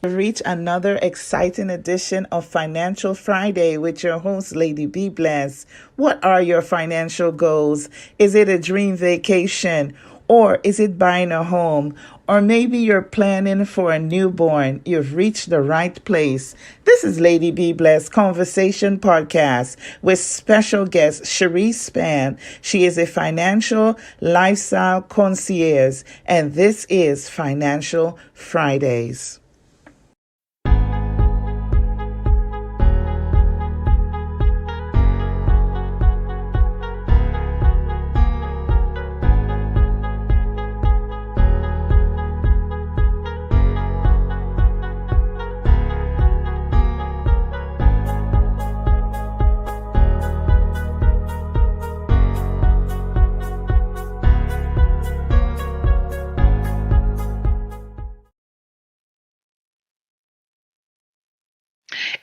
Reach another exciting edition of Financial Friday with your host, Lady B Bless. What are your financial goals? Is it a dream vacation? Or is it buying a home? Or maybe you're planning for a newborn. You've reached the right place. This is Lady B Bless Conversation Podcast with special guest Cherese. She is a financial lifestyle concierge, and this is Financial Fridays.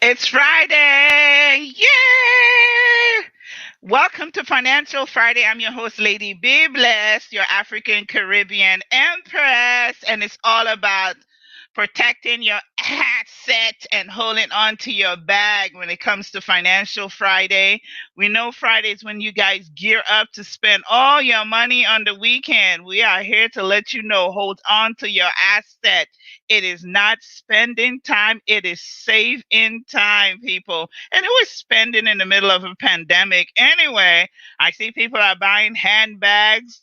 It's Friday! Yay! Welcome to Financial Friday. I'm your host, Lady B Bless, your African Caribbean Empress, and it's all about protecting your asset and holding on to your bag when it comes to Financial Friday. We know Friday is when you guys gear up to spend all your money on the weekend. We are here to let you know, hold on to your asset. It is not spending time, it is saving time, people. And who is spending in the middle of a pandemic anyway? I see people are buying handbags,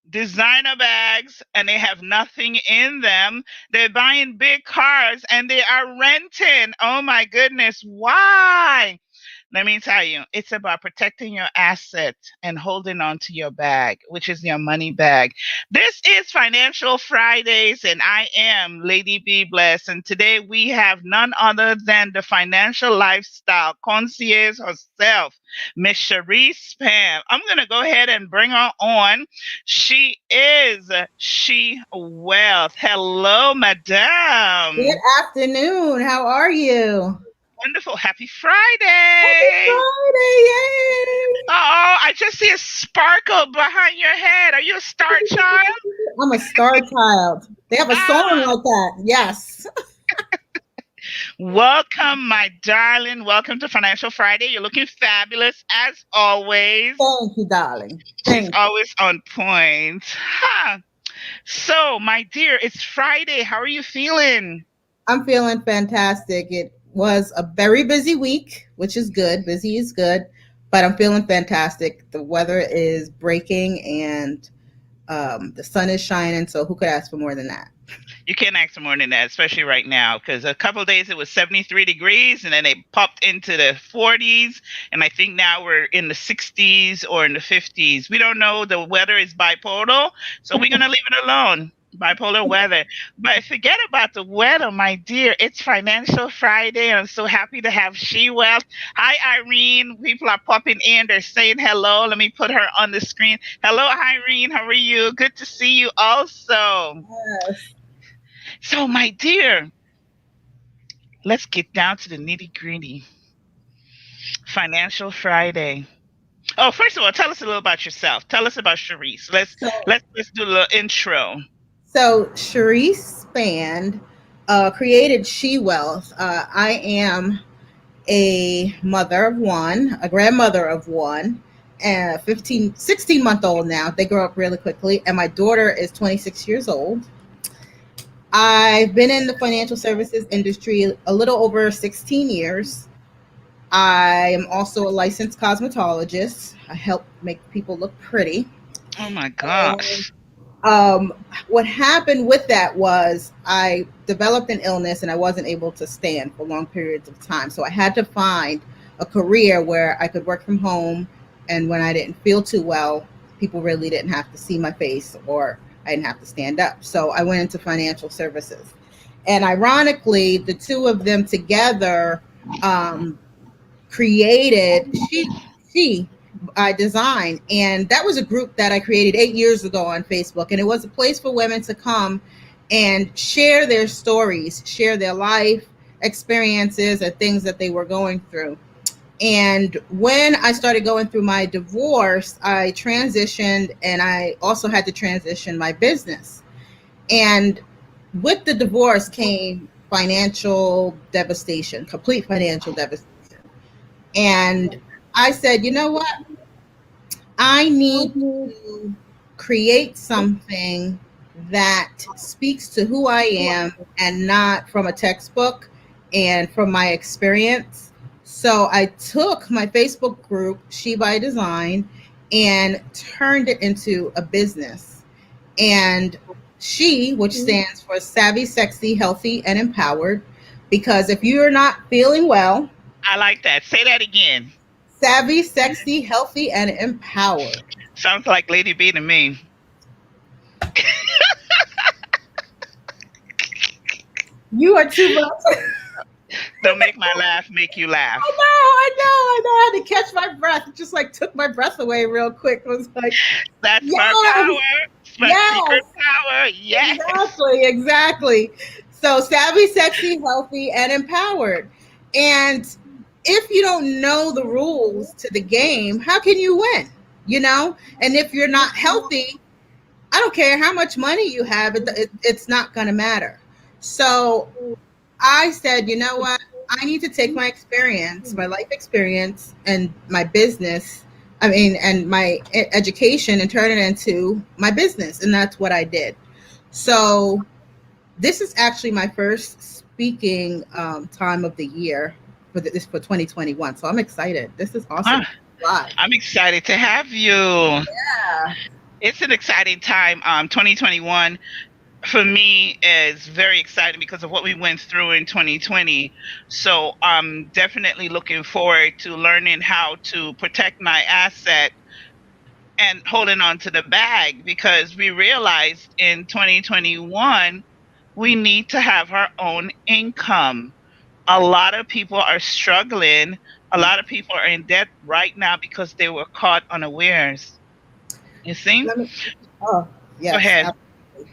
designer bags, and they have nothing in them. They're buying big cars and they are renting. Oh my goodness, why? Let me tell you, it's about protecting your asset and holding on to your bag, which is your money bag. This is Financial Fridays, and I am Lady B Bless. And today we have none other than the financial lifestyle concierge herself, Miss Cherese. I'm going to go ahead and bring her on. She is She Wealth. Hello, Good madam. afternoon. How are you? Wonderful. Happy Happy Friday. Friday. Yay. Oh, I just see a sparkle behind your head. Are you a star child? I'm a star child. They have a song Ah, like that. Yes. welcome, my darling. Welcome to Financial Friday. You're looking fabulous as always. Thank you, darling. She's Thank you. always on point. Huh. So, my dear, it's Friday. How are you feeling? I'm feeling fantastic. It was a very busy week, which is good. Busy is good, but I'm feeling fantastic. The weather is breaking and the sun is shining. So who could ask for more than that? You can't ask for more than that, especially right now, because a couple of days it was 73 degrees, and then it popped into the 40s, and I think now we're in the 60s or in the 50s. We don't know. The weather is bipolar, so we're going to leave it alone. Bipolar weather. But forget about the weather, my dear. It's Financial Friday, and I'm so happy to have She Wealth. Hi, Irene. People are popping in. They're saying hello. Let me put her on the screen. Hello, Irene. How are you? Good to see you also. Yes. So, my dear, let's get down to the nitty gritty. Financial Friday. Oh, first of all, tell us a little about yourself. Tell us about Cherese. Let's So, let's do a little intro. so Cherese Band created She Wealth. I am a mother of one, a grandmother of one, and a 16-month-old now. They grow up really quickly. And my daughter is 26 years old. I've been in the financial services industry a little over 16 years. I am also a licensed cosmetologist. I help make people look pretty. Oh my And gosh. what happened with that was I developed an illness and I wasn't able to stand for long periods of time. So I had to find a career where I could work from home. And when I didn't feel too well, people really didn't have to see my face or I didn't have to stand up. So I went into financial services. And ironically, the two of them together um, created she by design, and that was a group that I created 8 years ago on Facebook, and it was a place for women to come and share their stories, share their life experiences and things that they were going through. And when I started going through my divorce, I transitioned and I also had to transition my business. And with the divorce came financial devastation, complete financial devastation. And I said, you know what? I need to create something that speaks to who I am and not from a textbook and from my experience. So I took my Facebook group, She by Design, and turned it into a business. And She, which stands for Savvy, Sexy, Healthy, and Empowered, because if you're not feeling well, I like that. Say that again. savvy, sexy, healthy, and empowered. Sounds like Lady B to me. You are too much. Don't make my laugh make you laugh. I had to catch my breath. It just like took my breath away real quick. It was like, That's my yes, power. It's my secret yes, power. Yes. exactly. So savvy, sexy, healthy, and empowered. And if you don't know the rules to the game, how can you win? You know? And if you're not healthy, I don't care how much money you have, it's not going to matter. So I said, you know what? I need to take my experience, my life experience, and my business, and my education and turn it into my business. And that's what I did. So this is actually my first speaking time of the year for 2021. So I'm excited. This is awesome. Live. I'm excited to have you. Yeah. It's an exciting time. 2021 for me is very exciting because of what we went through in 2020. So I'm definitely looking forward to learning how to protect my asset and holding on to the bag, because we realized in 2021 we need to have our own income. A lot of people are struggling. A lot of people are in debt right now because they were caught unawares. You see? Let me. Oh, Go yes. ahead.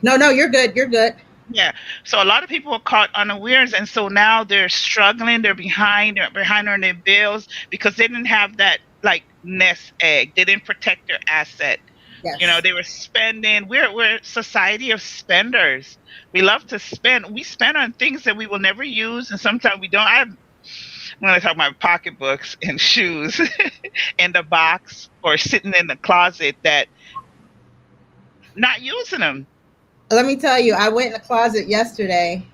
No, you're good. You're good. Yeah. So a lot of people are caught unawares, and so now they're struggling. They're behind. They're behind on their bills because they didn't have that like nest egg. They didn't protect their asset. You know, Yes. they were spending. We're a society of spenders. We love to spend. We spend on things that we will never use, and sometimes we don't. I'm going to talk about pocketbooks and shoes in the box or sitting in the closet that not using them. Let me tell you, I went in the closet yesterday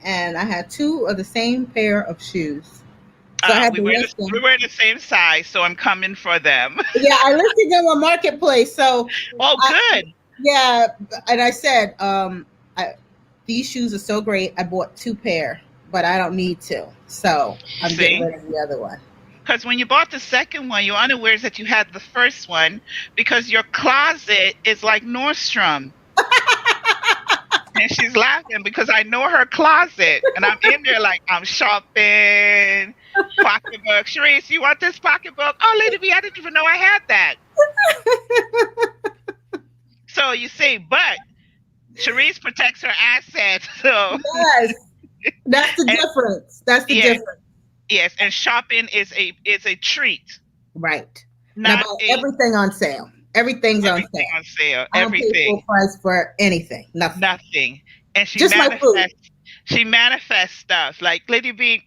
and I had two of the same pair of shoes. So I had We to wear list we them. wear the same size, so I'm coming for them. Yeah, I listed them on Marketplace. So Oh, I, good. yeah, and I said, these shoes are so great. I bought two pair, but I don't need to. So I'm getting See, rid of the other one. because when you bought the second one, you're unaware that you had the first one because your closet is like Nordstrom. And she's laughing because I know her closet, and I'm in there like I'm shopping. Pocketbook. Cherese, you want this pocketbook? Oh, Lady B, I didn't even know I had that. So you see, but Cherese protects her assets. So Yes, that's the and difference. That's the yes, difference. yes, and shopping is a treat, Right. And I not buy a everything on sale. Everything's on everything sale. on sale. I don't pay full Everything, price for anything. Nothing. nothing. And she Just my food. manifests. She manifests stuff like Lady B.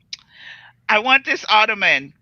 I want this ottoman.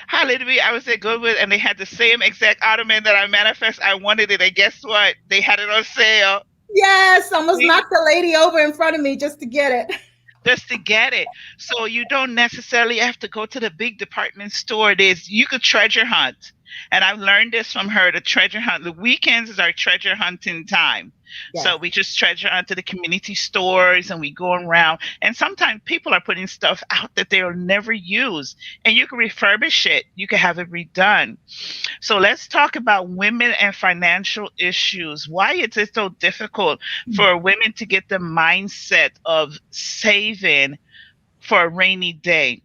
Hi, Lady B. I was at Goodwood and they had the same exact ottoman that I manifest. I wanted it, and guess what? They had it on sale. Yes, almost See? knocked the lady over in front of me just to get it. Just to get it. So you don't necessarily have to go to the big department store. There's you could treasure hunt. And I've learned this from her, the treasure hunt. The weekends is our treasure hunting time. So Yes. we just treasure hunt to the community stores and we go around. And sometimes people are putting stuff out that they'll never use. And you can refurbish it. You can have it redone. So let's talk about women and financial issues. Why is it so difficult for women to get the mindset of saving for a rainy day?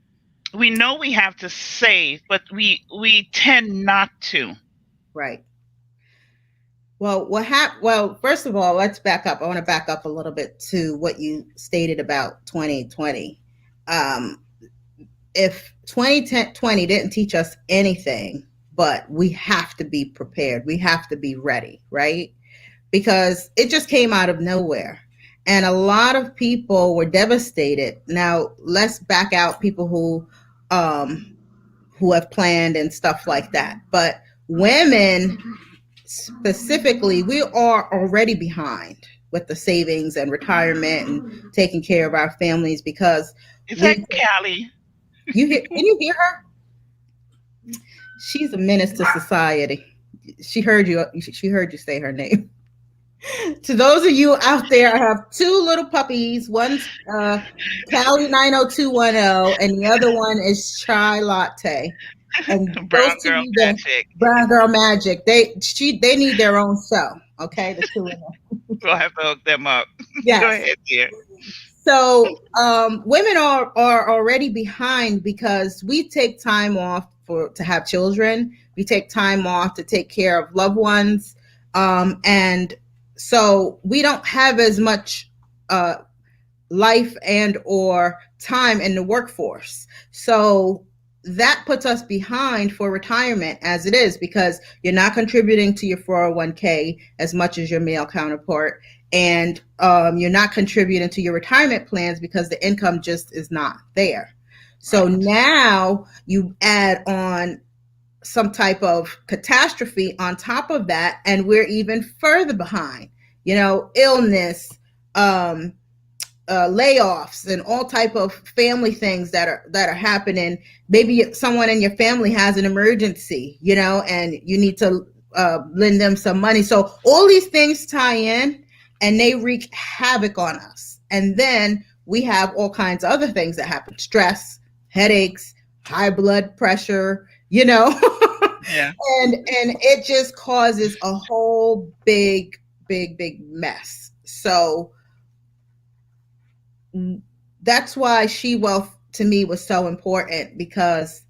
We know we have to save, but we tend not to. Right. Well, well, first of all, let's back up. I want to back up a little bit to what you stated about 2020. Um, if 2020 didn't teach us anything, but we have to be prepared. We have to be ready, right? Because it just came out of nowhere. And a lot of people were devastated. Now, let's back out people who have planned and stuff like that. But women specifically, we are already behind with the savings and retirement and taking care of our families because Is that we Callie? can you hear her? She's a menace to society. She heard you say her name. To those of you out there, I have two little puppies. One's Callie 90210, and the other one is Chai Latte. And those Brown two girl need their magic. brown girl magic. They need their own show. Okay, the two of them. We'll have to hook them up. Go Yes. ahead, dear. So women are already behind because we take time off to have children. We take time off to take care of loved ones, and so we don't have as much life and or time in the workforce. So that puts us behind for retirement as it is because you're not contributing to your 401k as much as your male counterpart, and you're not contributing to your retirement plans because the income just is not there. So Right. now you add on some type of catastrophe on top of that, and we're even further behind. Illness, layoffs, and all type of family things that are happening. Maybe someone in your family has an emergency, and you need to lend them some money. So all these things tie in, and they wreak havoc on us. And then we have all kinds of other things that happen: stress, headaches, high blood pressure. Yeah. and it just causes a whole big mess. So that's why She Wealth to me was so important, because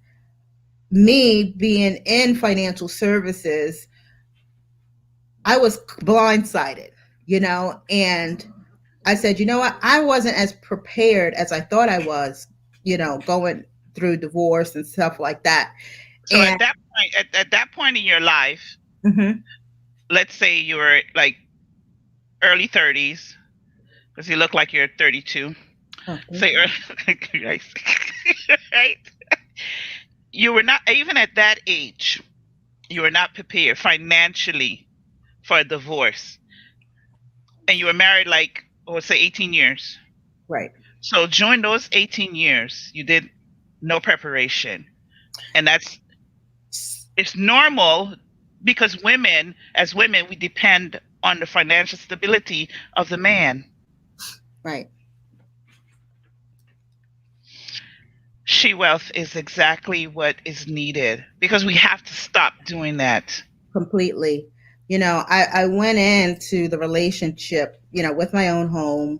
me being in financial services, I was blindsided, and I said, you know what? I wasn't as prepared as I thought I was, going through divorce and stuff like that. So And at that point, at that point in your life, mhm. let's say you were like early 30s, because you look like you're 32. Oh, Say early, right? Right? You were not, even at that age, you were not prepared financially for a divorce, and you were married like, let's say, 18 years. right. So during those 18 years, you did no preparation, and it's normal, because as women, we depend on the financial stability of the man. Right. She Wealth is exactly what is needed, because we have to stop doing that. Completely. I went into the relationship, with my own home,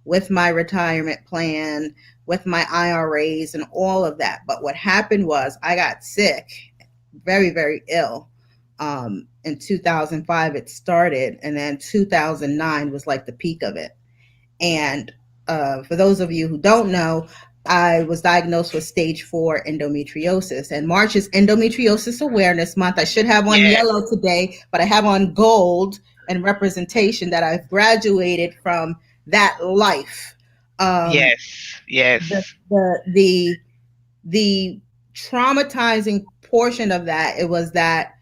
with my retirement plan, with my IRAs and all of that. But what happened was I got sick, very, very ill. In 2005, it started, and then 2009 was like the peak of it. And for those of you who don't know, I was diagnosed with stage 4 endometriosis, and March is Endometriosis Awareness Month. I should have on Yes, yellow today, but I have on gold and representation that I've graduated from that life. yes, The yes. the traumatizing portion of that, it was that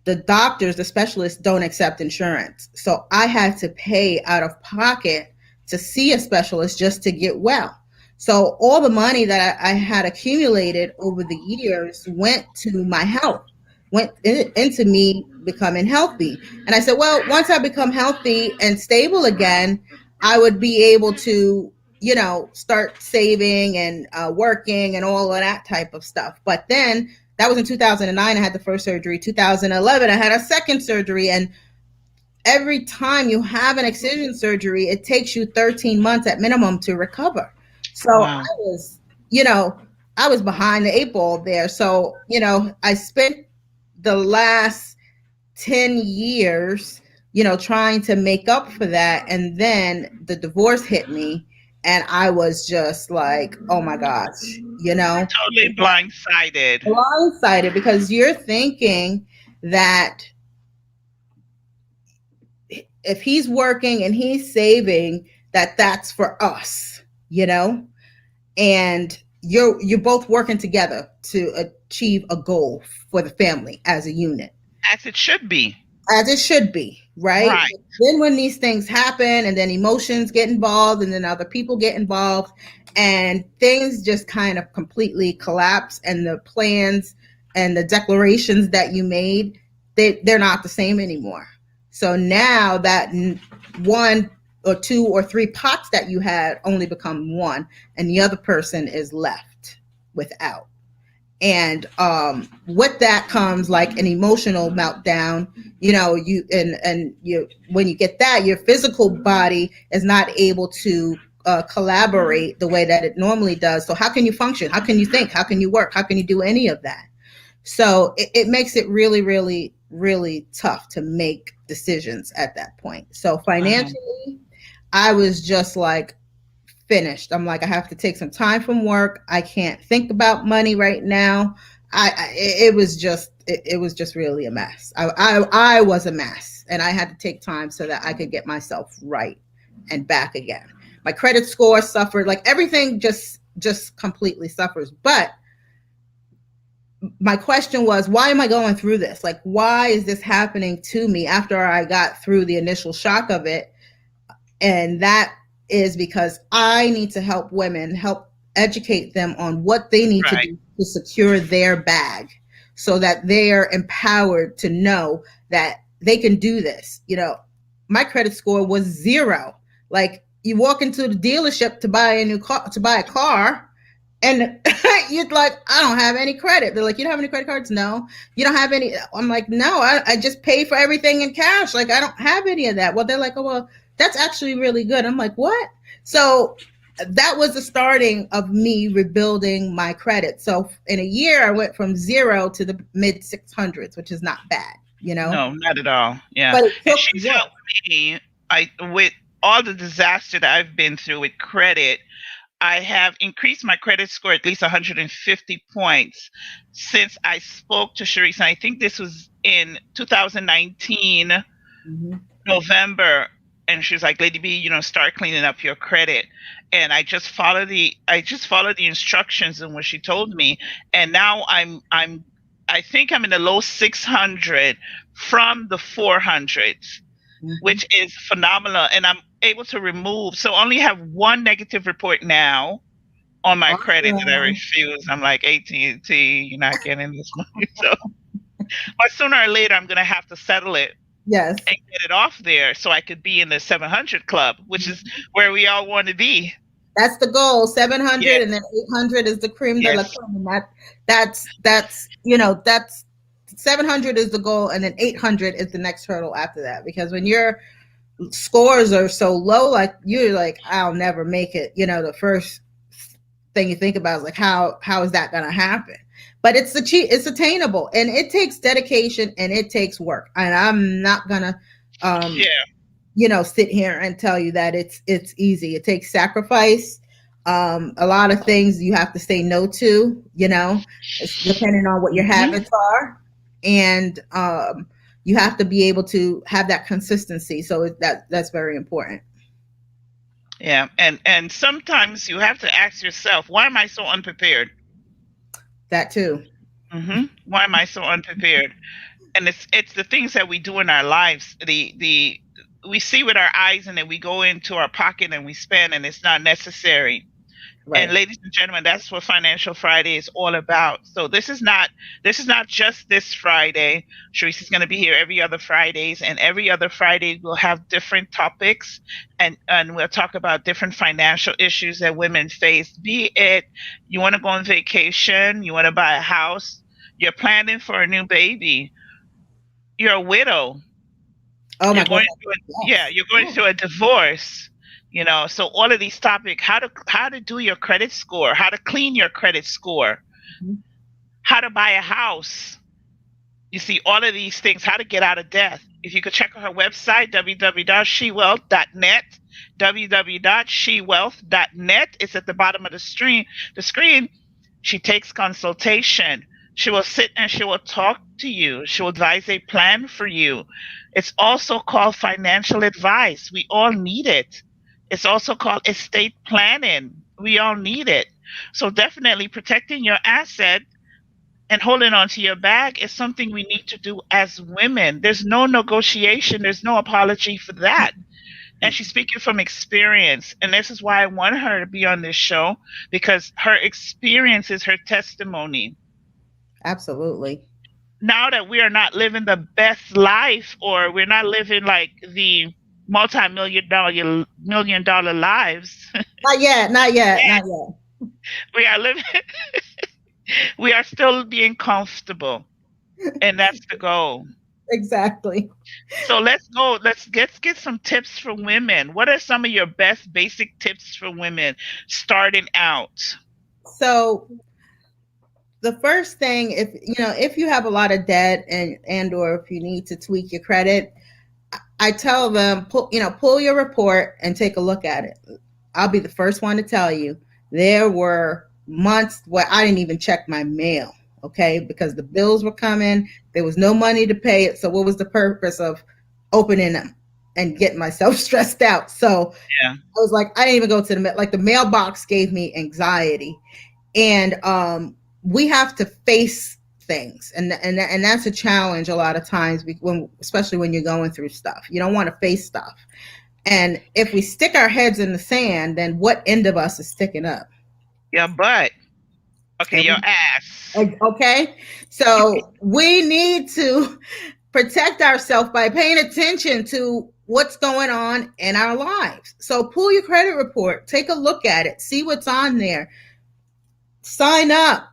the doctors, the specialists, don't accept insurance. So I had to pay out of pocket to see a specialist just to get well. So all the money that I had accumulated over the years went to my health, into me becoming healthy. And I said, well, once I become healthy and stable again, I would be able to, start saving and working and all of that type of stuff. But then that was in 2009. I had the first surgery. 2011, I had a second surgery. And every time you have an excision surgery, it takes you 13 months at minimum to recover. So Wow. I was behind the 8 ball there. So, I spent the last 10 years, trying to make up for that. And then the divorce hit me. And I was just like, oh my gosh, Totally blindsided. blindsided, because you're thinking that if he's working and he's saving, that that's for us, you know, and you're both working together to achieve a goal for the family as a unit, As it should be. as it should be, right? Right. But then when these things happen and then emotions get involved and then other people get involved and things just kind of completely collapse, and the plans and the declarations that you made, they're not the same anymore. So now that one or two or three pots that you had only become one, and the other person is left without. And with that comes like an emotional meltdown, you know. You and you, when you get that, your physical body is not able to collaborate the way that it normally does. So how can you function? How can you think? How can you work? How can you do any of that? So it makes it really, really, really tough to make decisions at that point. So Mhm. financially, I was just like finished. I'm like, I have to take some time from work. I can't think about money right now. It was just, it was just really a mess. I was a mess, and I had to take time so that I could get myself right and back again. My credit score suffered, like everything just completely suffers. But my question was, why am I going through this? Like, why is this happening to me after I got through the initial shock of it? And that is because I need to help women, help educate them on what they need to Right. do to secure their bag so that they're empowered to know that they can do this. You know, my credit score was zero. Like, you walk into the dealership to buy a new car, to buy a car, and you're like, I don't have any credit. They're like, you don't have any credit cards? No. You don't have any? I'm like, no, I just pay for everything in cash. Like, I don't have any of that. Well, they're like, oh, well, that's actually really good. I'm like, what? So that was the starting of me rebuilding my credit. So in a year, I went from zero to the mid 600s, which is not bad, you know, No, not at all. Yeah. but it And took she's work. helped me. I with all the disaster that I've been through with credit, I have increased my credit score at least 150 points since I spoke to Cherese. And I think this was in 2019, Mm-hmm. November. And she was like, Lady B, start cleaning up your credit. And I just followed the instructions and what she told me. And now I think I'm in the low 600 from the 400s, Mm-hmm. which is phenomenal. And I'm able to remove, so I only have one negative report now on my credit that I Awesome. refuse. I'm like, AT&T, you're not getting this money. So, but sooner or later, I'm going to have to settle it Yes. and get it off there so I could be in the 700 club, which is where we all want to be. That's the goal. 700, Yes, and then 800 is the cream de la yes, creme. And that's you know, that's 700 is the goal, and then 800 is the next hurdle after that. Because when your scores are so low, like you're like, I'll never make it. You know, the first thing you think about is like, how is that going to happen? But it's attainable, and it takes dedication and it takes work. And I'm not gonna um yeah. sit here and tell you that it's easy. It takes sacrifice. A lot of things you have to say no to, it's depending on what your Hmm. habits are. And you have to be able to have that consistency. So that's very important. Yeah, and sometimes you have to ask yourself, why am I so unprepared? That too. Why am I so unprepared? And it's the things that we do in our lives. The we see with our eyes, and then we go into our pocket and we spend, and it's not necessary. And Right. ladies and gentlemen, that's what Financial Friday is all about. So this is not just this Friday. Cherese is going to be here every other Fridays, and every other Friday we'll have different topics, and we'll talk about different financial issues that women face. Be it you want to go on vacation, you want to buy a house, you're planning for a new baby, you're a widow, Oh my you're going goodness. through a, yeah, Yes. you're going through a divorce. So all of these topics, how to do your credit score, how to clean your credit score, Mhm. how to buy a house. You see all of these things, how to get out of debt. If you could check out her website, www.shewealth.net, www.shewealth.net. It's at the bottom of the screen. She takes consultation. She will sit and she will talk to you. She will devise a plan for you. It's also called financial advice. We all need it. It's also called estate planning. We all need it. So definitely protecting your asset and holding on to your bag is something we need to do as women. There's no negotiation, there's no apology for that. And she's speaking from experience. And this is why I want her to be on this show, because her experience is her testimony. Absolutely. Now that we are not living the best life, or we're not living like the multi-million dollar lives, Not yet. Not yet. Not yet. we are living we are still being comfortable. And that's the goal. Exactly. So let's go. Let's get some tips for women. What are some of your best basic tips for women starting out? So the first thing, if you have a lot of debt and or if you need to tweak your credit, I tell them pull your report and take a look at it. I'll be the first one to tell you there were months where I didn't even check my mail, okay, because the bills were coming. There was no money to pay it. So what was the purpose of opening them and getting myself stressed out? So Yeah. I was like, I didn't even go to the mailbox gave me anxiety. And we have to face things, and that's a challenge a lot of times, especially when you're going through stuff. You don't want to face stuff. And if we stick our heads in the sand, then what end of us is sticking up? Your butt. Okay, your ass. Okay. So we need to protect ourselves by paying attention to what's going on in our lives. So pull your credit report, take a look at it, see what's on there. Sign up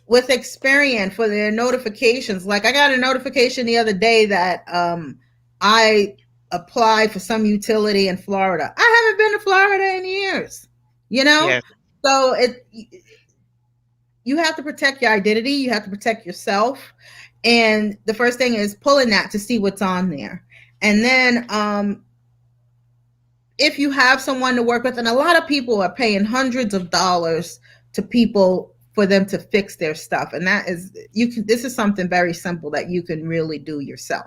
with Experian for their notifications. Like I got a notification the other day that I applied for some utility in Florida. I haven't been to Florida in years, Yes. So you have to protect your identity. You have to protect yourself. And the first thing is pulling that to see what's on there. And then if you have someone to work with, and a lot of people are paying hundreds of dollars to people for them to fix their stuff. And this is something very simple that you can really do yourself,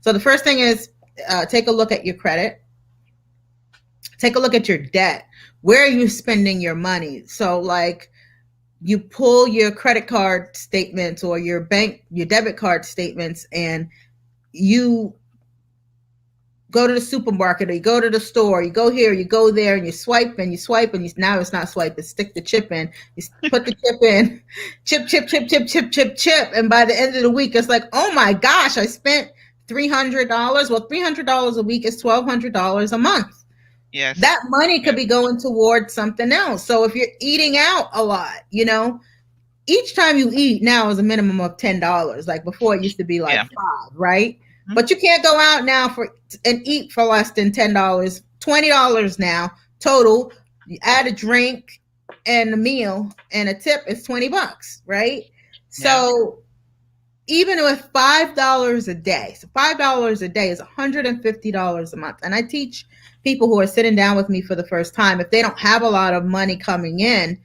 So the first thing is take a look at your credit. Take a look at your debt. Where are you spending your money? So like you pull your credit card statements or your debit card statements, and you go to the supermarket, or you go to the store, you go here, you go there, and you swipe and you swipe, and now it's not swipe, it's stick the chip in. You put the chip in, chip. And by the end of the week, it's like, oh my gosh, I spent $300. Well, $300 a week is $1,200 a month. Yes. That money could be going towards something else. So if you're eating out a lot, each time you eat now is a minimum of $10. Like before it used to be like $5, right? Mm-hmm. But you can't go out now and eat for less than $10, $20 now total. You add a drink and a meal and a tip is $20, right? Yeah. So even with $5 a day, so $5 a day is $150 a month. And I teach people who are sitting down with me for the first time, if they don't have a lot of money coming in,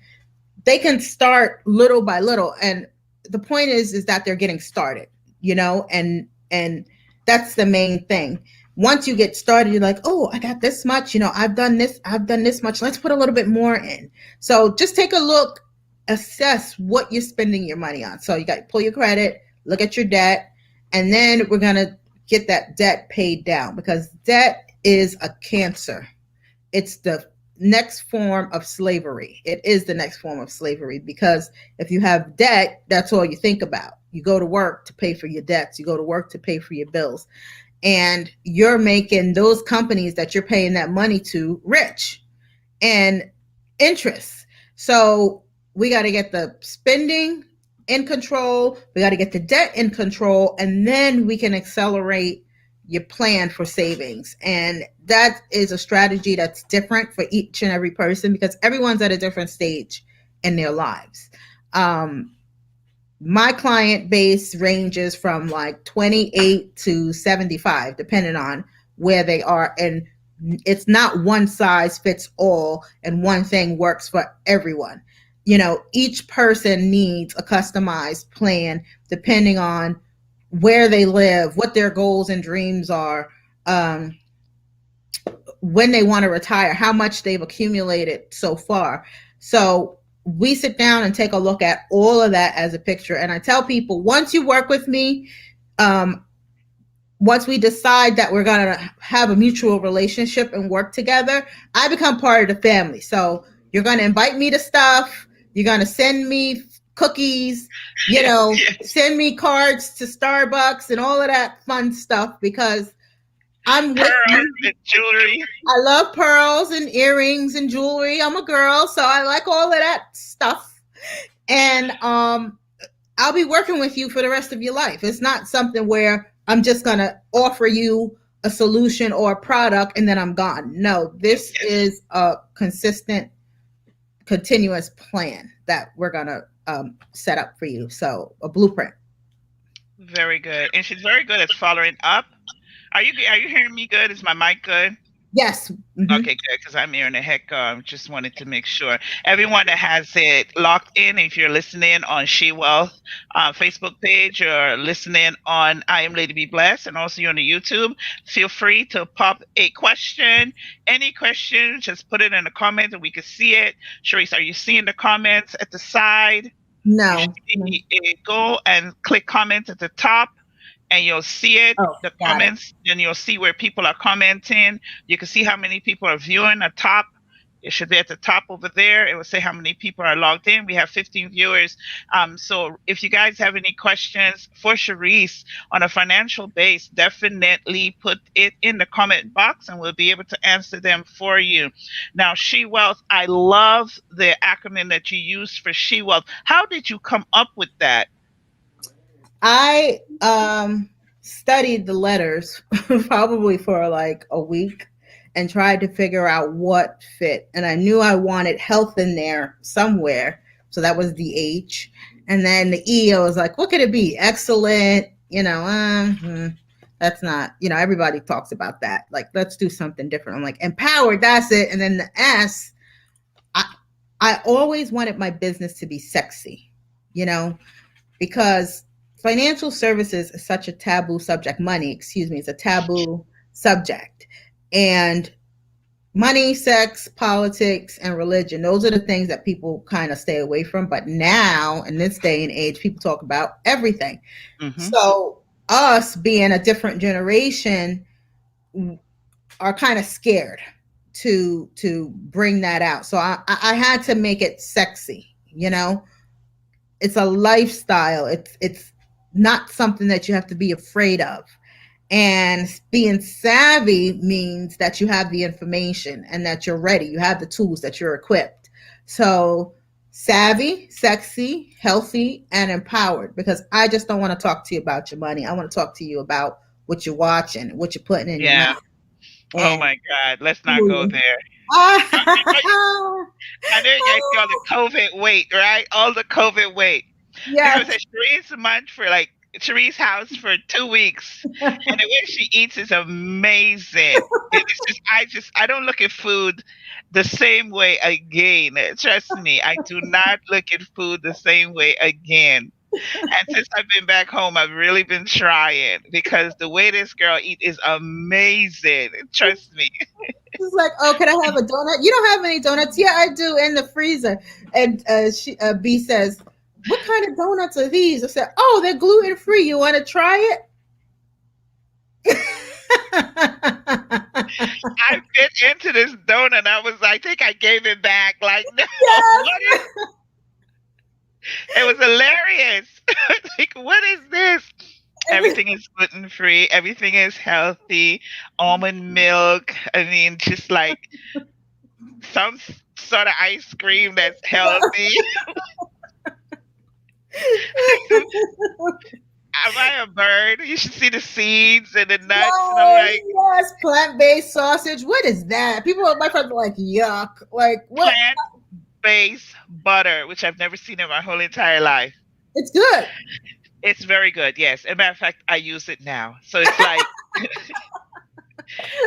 they can start little by little. And the point is that they're getting started, and that's the main thing. Once you get started, you're like, oh, I got this much, I've done this much. Let's put a little bit more in. So just take a look, assess what you're spending your money on. So you got to pull your credit, look at your debt, and then we're going to get that debt paid down, because debt is a cancer. It's the next form of slavery. It is the next form of slavery, because if you have debt, that's all you think about. You go to work to pay for your debts. You go to work to pay for your bills. And you're making those companies that you're paying that money to rich and interest. So we got to get the spending in control. We got to get the debt in control, and then we can accelerate your plan for savings. And that is a strategy that's different for each and every person, because everyone's at a different stage in their lives. My client base ranges from like 28 to 75, depending on where they are. And it's not one size fits all and one thing works for everyone. Each person needs a customized plan depending on where they live, what their goals and dreams are, when they want to retire, how much they've accumulated so far. So we sit down and take a look at all of that as a picture. And I tell people, once you work with me, um, once we decide that we're going to have a mutual relationship and work together, I become part of the family. So you're going to invite me to stuff. You're going to send me cookies, Yes. send me cards to Starbucks and all of that fun stuff because I'm with Pearls you. and jewelry. I love pearls and earrings and jewelry. I'm a girl, so I like all of that stuff. And I'll be working with you for the rest of your life. It's not something where I'm just going to offer you a solution or a product and then I'm gone. No, this Yes. is a consistent, continuous plan that we're going to set up for you. So, a blueprint. Very good. And she's very good at following up. Are you hearing me good? Is my mic good? Yes. Mm-hmm. Okay, good, because I'm hearing the heck. Just wanted to make sure everyone that has it locked in. If you're listening on She Wealth Facebook page or listening on I Am Lady Be Blessed, and also you're on the YouTube, feel free to pop a question. Any question, just put it in the comments and we can see it. Cherese, are you seeing the comments at the side? You No. should go and click comments at the top and you'll see it, Oh, the got it. comments, and you'll see where people are commenting. You can see how many people are viewing at top. It should be at the top over there. It will say how many people are logged in. We have 15 viewers. So if you guys have any questions for Cherese on a financial base, definitely put it in the comment box and we'll be able to answer them for you. Now, She Wealth, I love the acronym that you use for She Wealth. How did you come up with that? I studied the letters probably for like a week and tried to figure out what fit. And I knew I wanted health in there somewhere. So that was the H. And then the E, I was like, what could it be? Excellent. That's not, everybody talks about that. Like, let's do something different. I'm like, empowered, that's it. And then the S, I always wanted my business to be sexy, because financial services is such a taboo subject. Money, excuse me, is a taboo subject. And money, sex, politics, and religion, those are the things that people kind of stay away from. But now, in this day and age, people talk about everything. Mm-hmm. So, us being a different generation are kind of scared to bring that out. So I had to make it sexy, It's a lifestyle. It's not something that you have to be afraid of. And being savvy means that you have the information and that you're ready. You have the tools, that you're equipped. So savvy, sexy, healthy, and empowered, because I just don't want to talk to you about your money. I want to talk to you about what you're watching, what you're putting in your Yeah. mouth. Oh my God. Let's not go there. Ah, I know you guys see all the COVID weight, right? All the COVID weight. I was yes. at Cherese house for 2 weeks, and the way she eats is amazing. I don't look at food the same way again. Trust me, I do not look at food the same way again. And since I've been back home, I've really been trying because the way this girl eat is amazing. Trust me. She's like, oh, can I have a donut? You don't have any donuts? Yeah, I do, in the freezer. And B says, what kind of donuts are these? I said, oh, they're gluten free. You want to try it? I bit into this donut. I think I gave it back. Like, no, Yes. it was hilarious. Like, what is this? Everything is gluten free. Everything is healthy. Almond milk. I mean, just like some sort of ice cream that's healthy. Am I a bird? You should see the seeds and the nuts. And I'm like, yes, plant-based sausage. What is that? My friends are like, yuck. Like, what? Plant-based butter, which I've never seen in my whole entire life. It's good. It's very good, yes. As a matter of fact, I use it now. So it's like,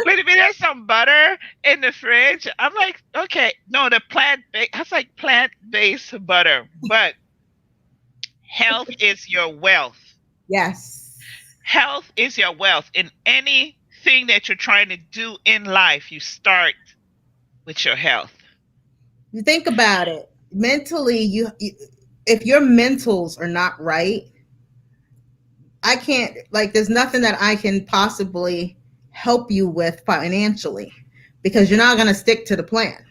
wait a minute, there's some butter in the fridge. I'm like, okay, no, that's like plant-based butter. But health is your wealth. Yes. Health is your wealth in anything anything that you're trying to do in life, you start with your health. You think about it. Mentally, you if your mentals are not right, I can't, like, there's nothing that I can possibly help you with financially because you're not going to stick to the plan.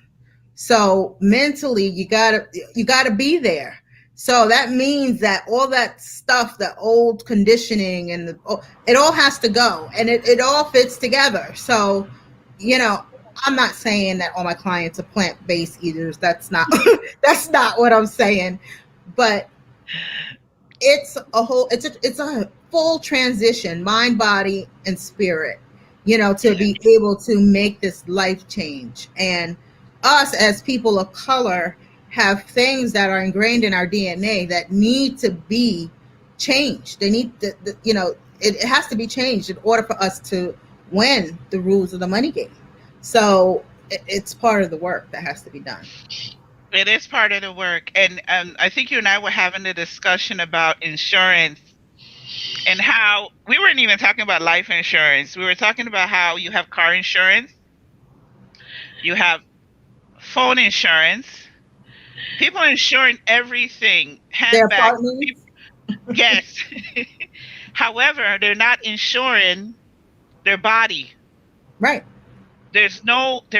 So mentally, you gotta be there. So that means that all that stuff, the old conditioning and it all has to go, and it all fits together. So, you know, I'm not saying that all my clients are plant-based eaters. That's not that's not what I'm saying. But it's a full transition, mind, body, and spirit, to be able to make this life change. And us as people of color have things that are ingrained in our DNA that need to be changed. They need to, it has to be changed in order for us to win the rules of the money game. So it's part of the work that has to be done. It is part of the work. And I think you and I were having a discussion about insurance and how we weren't even talking about life insurance. We were talking about how you have car insurance, you have phone insurance, people insuring everything, Their handbags. partners. Yes. However, they're not insuring their body. Right. They're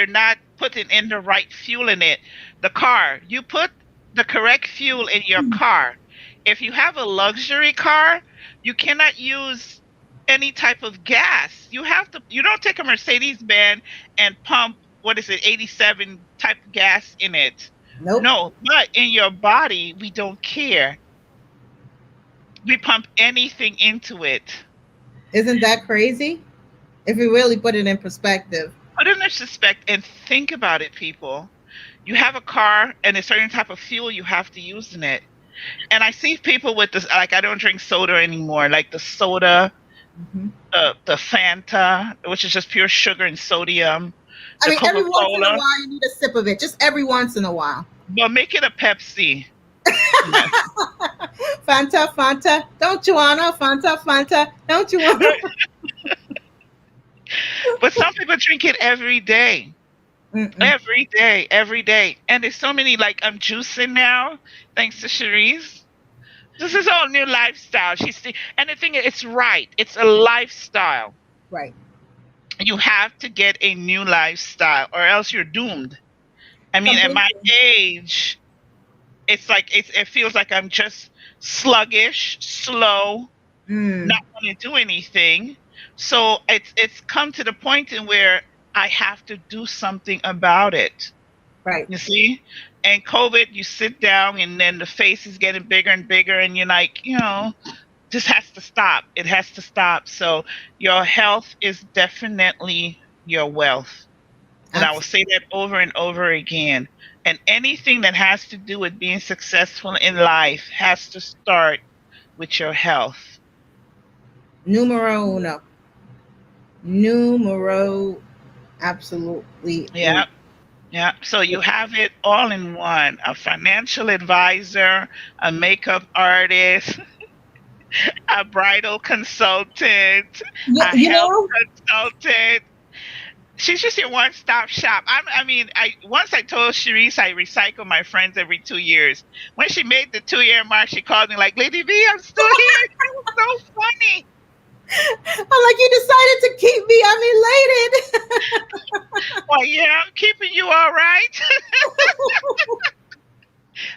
not putting in the right fuel in it. The car, you put the correct fuel in your car. If you have a luxury car, you cannot use any type of gas. You don't take a Mercedes-Benz and pump, 87 type of gas in it. Nope. No, but in your body, we don't care. We pump anything into it. Isn't that crazy? If you really put it in perspective. Put it in perspective and think about it, people. You have a car and a certain type of fuel you have to use in it. And I see people with this, like, I don't drink soda anymore, like the soda, the Fanta, which is just pure sugar and sodium. I mean, Coca-Cola. every once in a while you need a sip of it. Just every once in a while. But make it a Pepsi. Fanta, don't you wanna? Fanta, don't you wanna? But some people drink it every day. Every day. And there's so many, like, I'm juicing now, thanks to Cherese. This is all new lifestyle. And the thing is, it's right. It's a lifestyle. Right. You have to get a new lifestyle or else you're doomed. I mean, at my age, it's like, it feels like I'm just sluggish, slow, not want to do anything. So it's come to the point in where I have to do something about it. Right. You see? And COVID, you sit down and then the face is getting bigger and bigger and you're like, this has to stop. It has to stop. So your health is definitely your wealth. And I will say that over and over again. And anything that has to do with being successful in life has to start with your health. Numero uno. Numero absolutely. Yeah. Yeah. So you have it all in one. A financial advisor, a makeup artist, a bridal consultant, a health consultant. She's just your one-stop shop. Once I told Cherese I recycle my friends every 2 years. When she made the 2-year mark, she called me like, Lady B, I'm still here. It was so funny. I'm like, you decided to keep me. I'm elated. Well, yeah, I'm keeping you all right.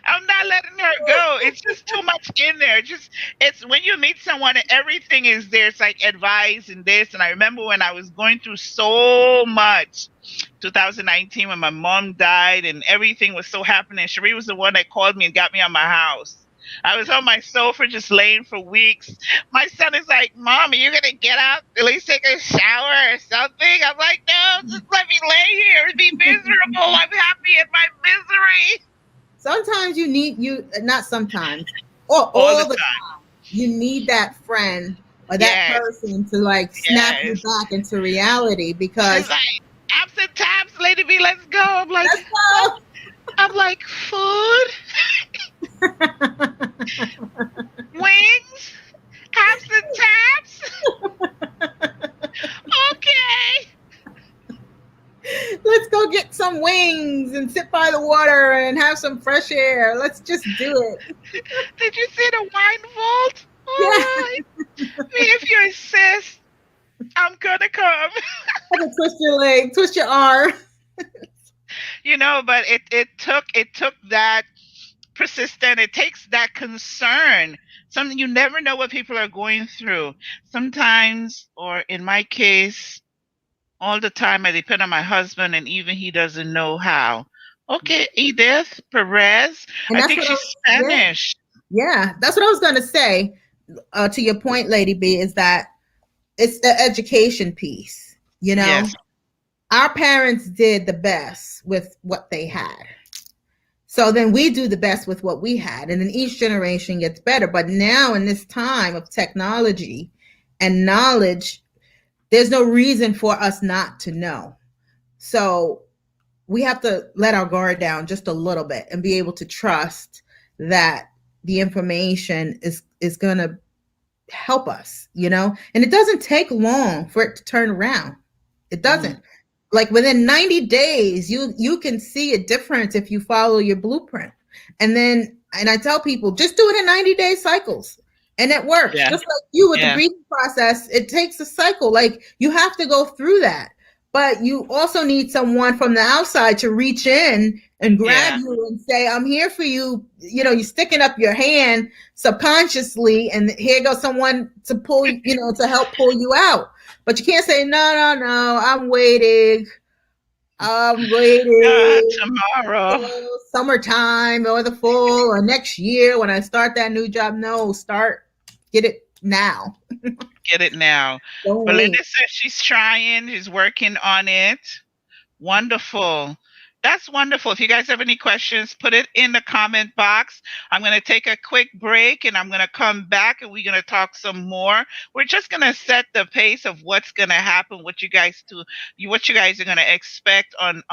I'm not letting her go. It's just too much in there. It's when you meet someone and everything is there. It's like advice and this. And I remember when I was going through so much, 2019, when my mom died and everything was so happening. Cherie was the one that called me and got me out of my house. I was on my sofa just laying for weeks. My son is like, Mom, are you going to get up, at least take a shower or something? I'm like, no, just let me lay here and be miserable. I'm happy in my misery. Sometimes not sometimes, all the time. You need that friend or that person to like snap you back into reality because. It's like, absent times, Lady B, let's go. I'm like, let's go. I'm like, food? Wings? Absent taps? Okay. and sit by the water and have some fresh air. Let's just do it. Did you see the wine vault? Yeah. If you insist, I'm gonna come. Twist your leg, twist your arm. But it took that persistent. It takes that concern. Something, you never know what people are going through. Sometimes, or in my case, all the time, I depend on my husband, and even he doesn't know how. Okay, Edith Perez. And I think she's Spanish. Yeah, that's what I was going to say. To your point, Lady B, is that it's the education piece. Yes. Our parents did the best with what they had. So then we do the best with what we had. And then each generation gets better. But now in this time of technology and knowledge, there's no reason for us not to know. So we have to let our guard down just a little bit and be able to trust that the information is going to help us, and it doesn't take long for it to turn around. It doesn't. Mm-hmm. Like within 90 days, you can see a difference if you follow your blueprint. And I tell people, just do it in 90-day cycles. And it works. Yeah. Just like you with the breathing process, it takes a cycle. Like you have to go through that. But you also need someone from the outside to reach in and grab you and say, I'm here for you. You're sticking up your hand subconsciously, and here goes someone to pull, to help pull you out. But you can't say, no, I'm waiting. Tomorrow. Summertime or the fall or next year when I start that new job. No, get it now. Get it now. Belinda says she's trying, she's working on it. Wonderful. That's wonderful. If you guys have any questions, put it in the comment box. I'm going to take a quick break and I'm going to come back and we're going to talk some more. We're just going to set the pace of what's going to happen, what you guys are going to expect on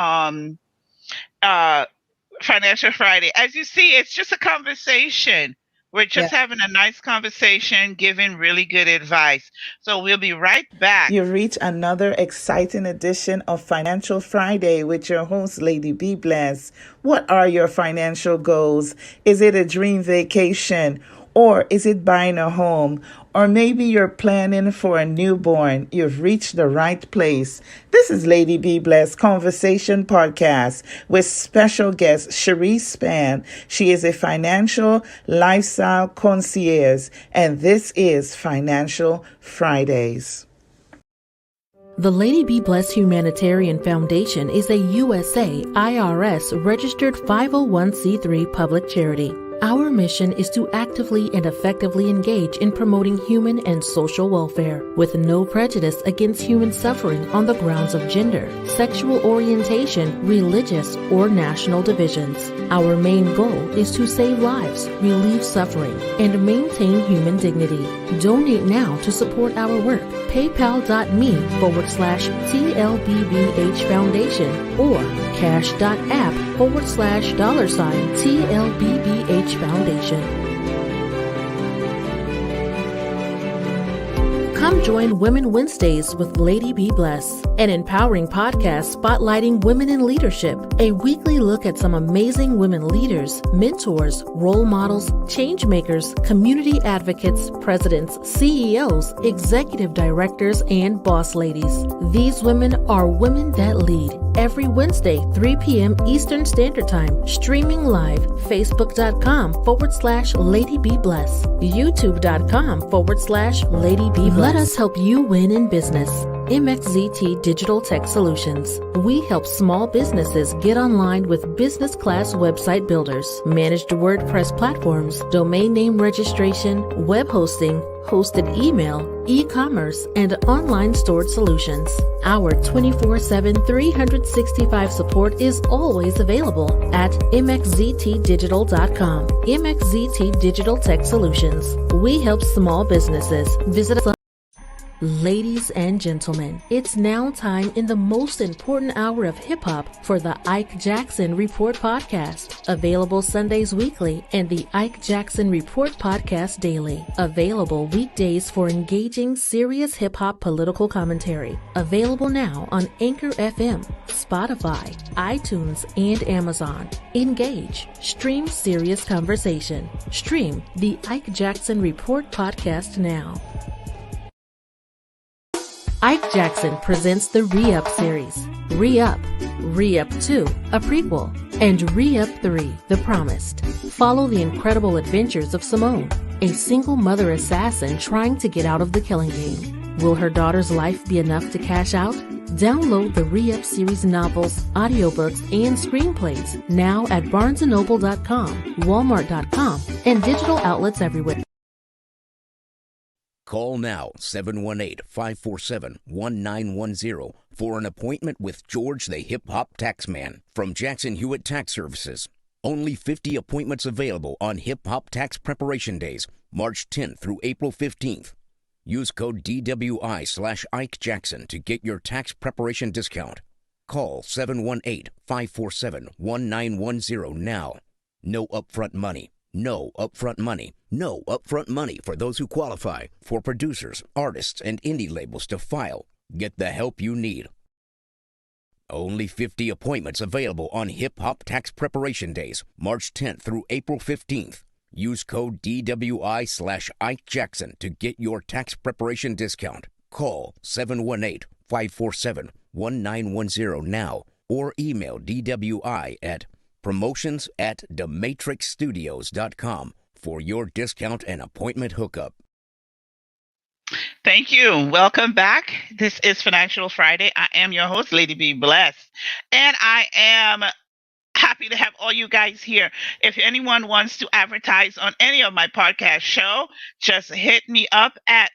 Financial Friday. As you see, it's just a conversation. We're just having a nice conversation, giving really good advice. So we'll be right back. You reach another exciting edition of Financial Friday with your host, Lady B Bless. What are your financial goals? Is it a dream vacation? Or is it buying a home? Or maybe you're planning for a newborn. You've reached the right place. This is Lady B Bless Conversation Podcast with special guest Cherese. She is a financial lifestyle concierge, and this is Financial Fridays. The Lady B Bless Humanitarian Foundation is a USA IRS registered 501c3 public charity. Our mission is to actively and effectively engage in promoting human and social welfare with no prejudice against human suffering on the grounds of gender, sexual orientation, religious, or national divisions. Our main goal is to save lives, relieve suffering, and maintain human dignity. Donate now to support our work. PayPal.me/TLBBH Foundation or Cash.app/$TLBBH Foundation. Come join Women Wednesdays with Lady B Bless, an empowering podcast spotlighting women in leadership, a weekly look at some amazing women leaders, mentors, role models, change makers, community advocates, presidents, CEOs, executive directors, and boss ladies. These women are women that lead. Every Wednesday, 3 p.m. Eastern Standard Time, streaming live, facebook.com/Lady B Bless, youtube.com/Lady B Bless. Let us help you win in business. MXZT Digital Tech Solutions. We help small businesses get online with business class website builders, managed WordPress platforms, domain name registration, web hosting, hosted email, e-commerce, and online stored solutions. Our 24/7, 365 support is always available at mxztdigital.com. MXZT Digital Tech Solutions. We help small businesses. Visit us. Ladies and gentlemen, it's now time in the most important hour of hip-hop for the Ike Jackson Report podcast. Available Sundays weekly and the Ike Jackson Report podcast daily. Available weekdays for engaging, serious hip-hop political commentary. Available now on Anchor FM, Spotify, iTunes, and Amazon. Engage. Stream serious conversation. Stream the Ike Jackson Report podcast now. Ike Jackson presents the Re-Up series. Re-Up, Re-Up 2, a prequel, and Re-Up 3, The Promised. Follow the incredible adventures of Simone, a single mother assassin trying to get out of the killing game. Will her daughter's life be enough to cash out? Download the Re-Up series novels, audiobooks, and screenplays now at barnesandnoble.com, walmart.com, and digital outlets everywhere. Call now 718-547-1910 for an appointment with George the Hip Hop Taxman from Jackson Hewitt Tax Services. Only 50 appointments available on Hip Hop Tax Preparation Days, March 10th through April 15th. Use code DWI/Ike Jackson to get your tax preparation discount. Call 718-547-1910 now. No upfront money. No upfront money. No upfront money for those who qualify. For producers, artists, and indie labels to file. Get the help you need. Only 50 appointments available on Hip Hop Tax Preparation Days, March 10th through April 15th. Use code DWI/Ike Jackson to get your tax preparation discount. Call 718-547-1910 now or email DWI at promotions@thematrixstudios.com for your discount and appointment hookup. Thank you. Welcome back. This is Financial Friday. I am your host, Lady B Blessed, and I am happy to have all you guys here. If anyone wants to advertise on any of my podcast show, just hit me up at,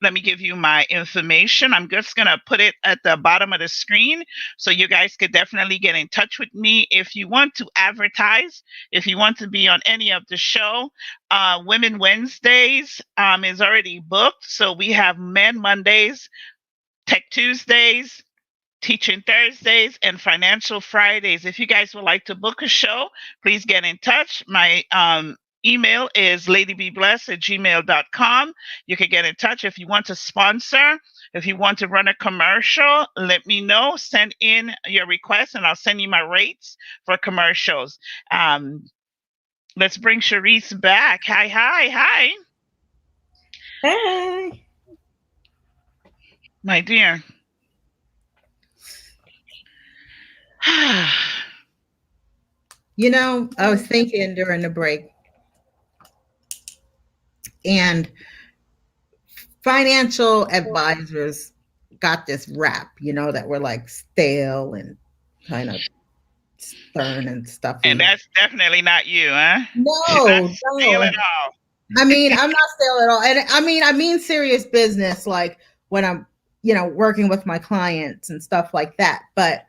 let me give you my information. I'm just going to put it at the bottom of the screen so you guys could definitely get in touch with me if you want to advertise, if you want to be on any of the show. Women Wednesdays is already booked. So we have Men Mondays, Tech Tuesdays, Teaching Thursdays, and Financial Fridays. If you guys would like to book a show, please get in touch. My email is ladybblessed@gmail.com. You can get in touch if you want to sponsor. If you want to run a commercial, let me know. Send in your request, and I'll send you my rates for commercials. Let's bring Cherese back. Hi. Hey. My dear. You know, I was thinking during the break, and financial advisors got this rap, you know, that we're like stale and kind of stern and stuff. And that's definitely not you, huh? No, stale at all. I mean, I'm not stale at all. And I mean serious business, like when I'm, you know, working with my clients and stuff like that. But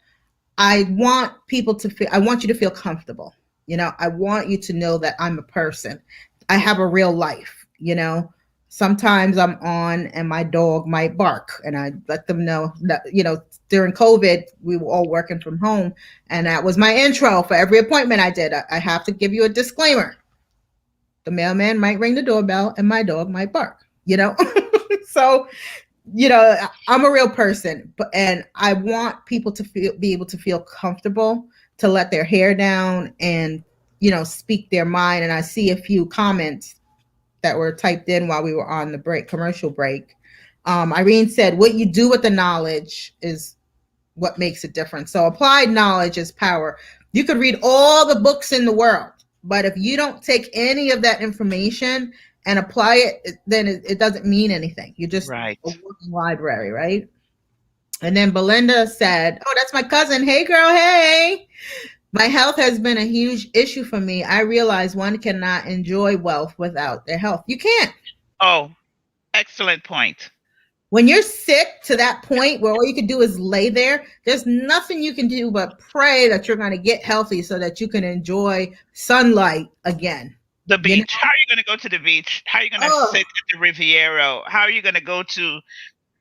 I want people to feel, I want you to feel comfortable. You know, I want you to know that I'm a person. I have a real life, you know. Sometimes I'm on and my dog might bark, and I let them know that, you know, during COVID, we were all working from home, and that was my intro for every appointment I did. I have to give you a disclaimer. The mailman might ring the doorbell and my dog might bark, you know. So, you know, I'm a real person, and I want people to be able to feel comfortable to let their hair down and, you know, speak their mind. And I see a few comments that were typed in while we were on the commercial break. Irene said, what you do with the knowledge is what makes a difference. So applied knowledge is power. You could read all the books in the world, but if you don't take any of that information and apply it, then it doesn't mean anything. You're just a working library, right? And then Belinda said, oh, that's my cousin. Hey, girl, hey. My health has been a huge issue for me. I realize one cannot enjoy wealth without their health. You can't. Oh, excellent point. When you're sick to that point where all you can do is lay there, there's nothing you can do but pray that you're going to get healthy so that you can enjoy sunlight again. The beach. How are you going to go to the beach? How are you going to sit at the Riviera? How are you going to go to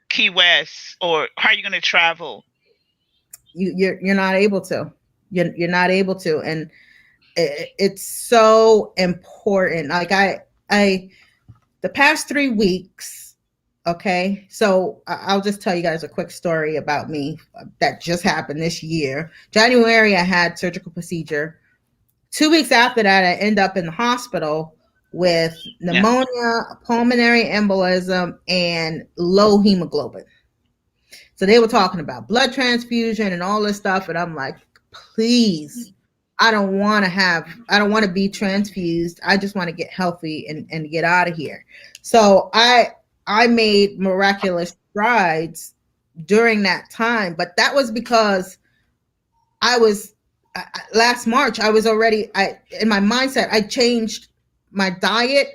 Key West? Or how are you going to travel? You're not able to. You're not able to, and it's so important. Like I the past 3 weeks. Okay, so I'll just tell you guys a quick story about me that just happened this year. January, I had surgical procedure. 2 weeks after that, I end up in the hospital with pneumonia, pulmonary embolism, and low hemoglobin. So they were talking about blood transfusion and all this stuff. And I'm like, please, I don't want to be transfused. I just want to get healthy and get out of here. So I made miraculous strides during that time, but that was because last March, I was already, in my mindset, I changed my diet.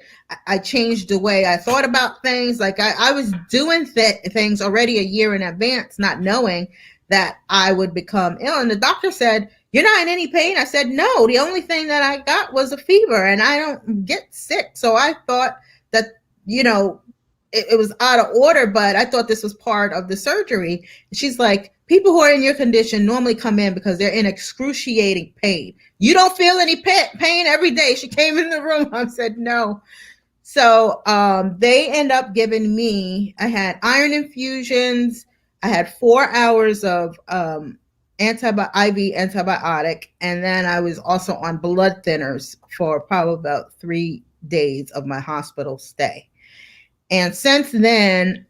I changed the way I thought about things. Like I was doing things already a year in advance, not knowing that I would become ill. And the doctor said, "You're not in any pain." I said, "No, the only thing that I got was a fever, and I don't get sick." So I thought that, it was out of order, but I thought this was part of the surgery. She's like, "People who are in your condition normally come in because they're in excruciating pain. You don't feel any pain every day." She came in the room. I said, "No." So they end up giving me, I had iron infusions. I had 4 hours of IV antibiotic. And then I was also on blood thinners for probably about 3 days of my hospital stay. And since then,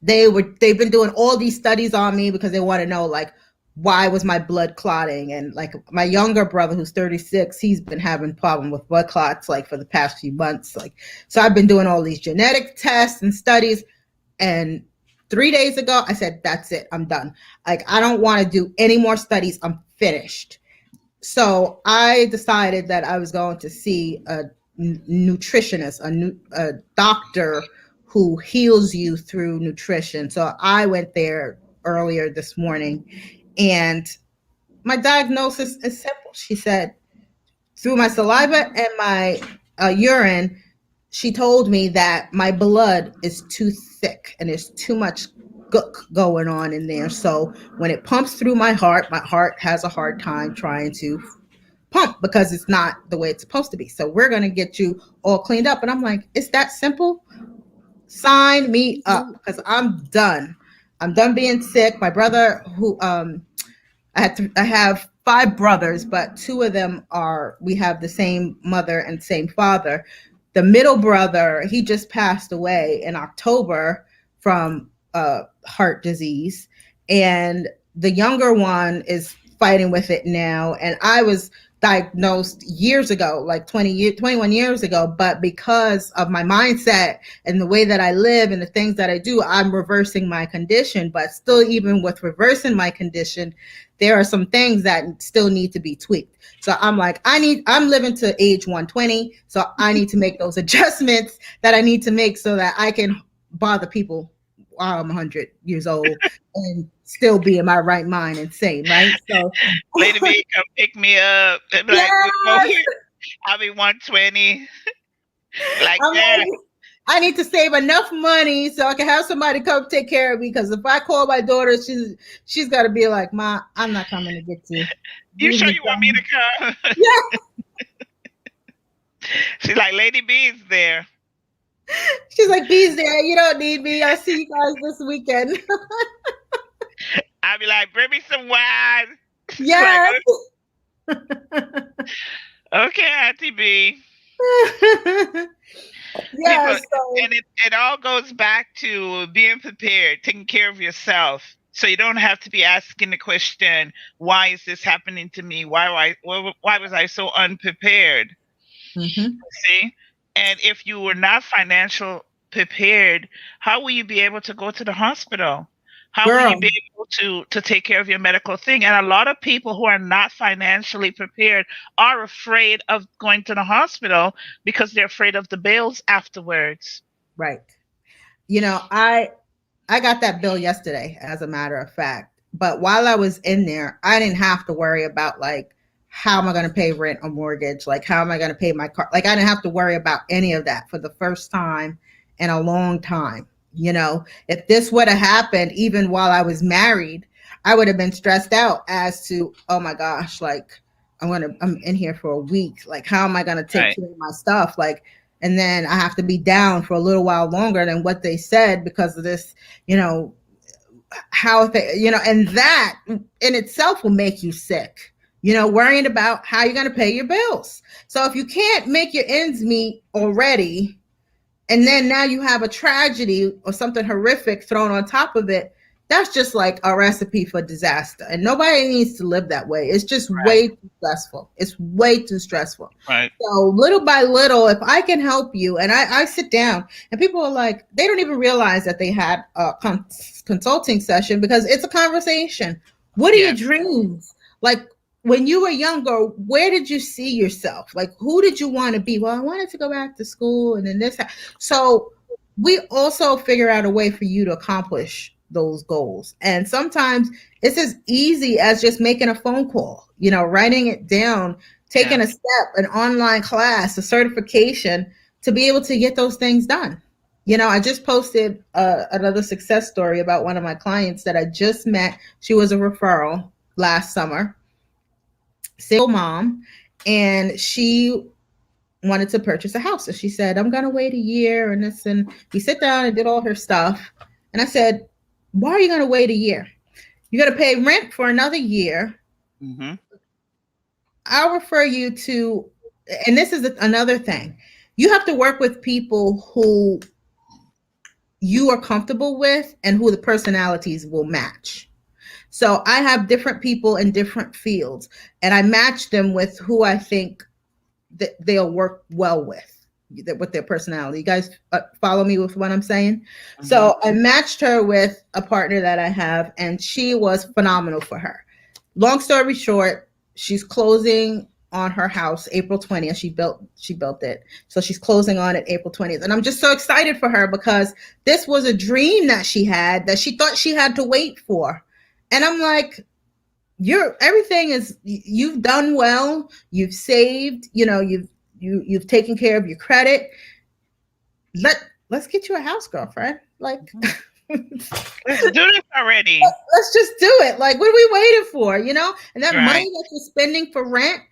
they've been doing all these studies on me because they want to know, like, why was my blood clotting? And like my younger brother, who's 36, he's been having problem with blood clots like for the past few months. Like, so I've been doing all these genetic tests and studies. And 3 days ago, I said, that's it. I'm done. Like, I don't want to do any more studies. I'm finished. So I decided that I was going to see a nutritionist, a doctor who heals you through nutrition. So I went there earlier this morning. And my diagnosis is simple. She said, through my saliva and my urine, she told me that my blood is too thick and there's too much gook going on in there. So when it pumps through my heart has a hard time trying to pump because it's not the way it's supposed to be. So we're going to get you all cleaned up. And I'm like, it's that simple? Sign me up, because I'm done. I'm done being sick. My brother, who I have 5 brothers, but 2 of them we have the same mother and same father. The middle brother, he just passed away in October from heart disease. And the younger one is fighting with it now. And I was diagnosed years ago, like 21 years ago, but because of my mindset and the way that I live and the things that I do, I'm reversing my condition. But still, even with reversing my condition, there are some things that still need to be tweaked. So I'm like, I'm living to age 120. So I need to make those adjustments that I need to make so that I can bother people while I'm 100 years old and still be in my right mind and sane, right? So Lady B, come pick me up. Like, yes! I'll be 120. Like I'm that. like, I need to save enough money so I can have somebody come take care of me. Because if I call my daughter, she's got to be like, "Ma, I'm not coming to get you." You sure you want me to come? Yeah. She's like, Lady B's there. She's like, "B's there. You don't need me. I'll see you guys this weekend." I'll be like, "Bring me some wine." Yes. Like, okay, Auntie B. Yeah, and it all goes back to being prepared, taking care of yourself. So you don't have to be asking the question, why is this happening to me? Why was I so unprepared? Mm-hmm. See? And if you were not financial prepared, how will you be able to go to the hospital? How will you be able to take care of your medical thing? And a lot of people who are not financially prepared are afraid of going to the hospital because they're afraid of the bills afterwards. Right. I got that bill yesterday, as a matter of fact. But while I was in there, I didn't have to worry about like how am I going to pay rent or mortgage? Like, how am I going to pay my car? Like, I didn't have to worry about any of that for the first time in a long time. You know, if this would have happened even while I was married, I would have been stressed out as to, oh my gosh, like I'm in here for a week. Like, how am I going to take care of my stuff? Like, and then I have to be down for a little while longer than what they said because of this, you know, how they, you know, and that in itself will make you sick, you know, worrying about how you're going to pay your bills. So if you can't make your ends meet already, and then now you have a tragedy or something horrific thrown on top of it, that's just like a recipe for disaster. And nobody needs to live that way. It's just way too stressful. It's way too stressful. Right. So little by little, if I can help you, and I sit down and people are like, they don't even realize that they had a consulting session because it's a conversation. What are your dreams? Like when you were younger, where did you see yourself? Like, who did you want to be? Well, I wanted to go back to school and then this. So we also figure out a way for you to accomplish those goals. And sometimes it's as easy as just making a phone call, you know, writing it down, taking a step, an online class, a certification to be able to get those things done. You know, I just posted another success story about one of my clients that I just met. She was a referral last summer, single mom, and she wanted to purchase a house. So she said, I'm going to wait a year and this, and we sit down and did all her stuff. And I said, why are you going to wait a year? You're going to pay rent for another year. Mm-hmm. I'll refer you to, and this is another thing. You have to work with people who you are comfortable with and who the personalities will match. So I have different people in different fields, and I match them with who I think that they'll work well with their personality. You guys follow me with what I'm saying? Mm-hmm. So I matched her with a partner that I have, and she was phenomenal for her. Long story short, she's closing on her house April 20th. She built it. So she's closing on it April 20th. And I'm just so excited for her because this was a dream that she had that she thought she had to wait for. And I'm like, you've done well, you've saved, you know, you've taken care of your credit. Let's get you a house, girlfriend. Like, let's do this already. Let's just do it. Like, what are we waiting for? You know, and that money that you're spending for rent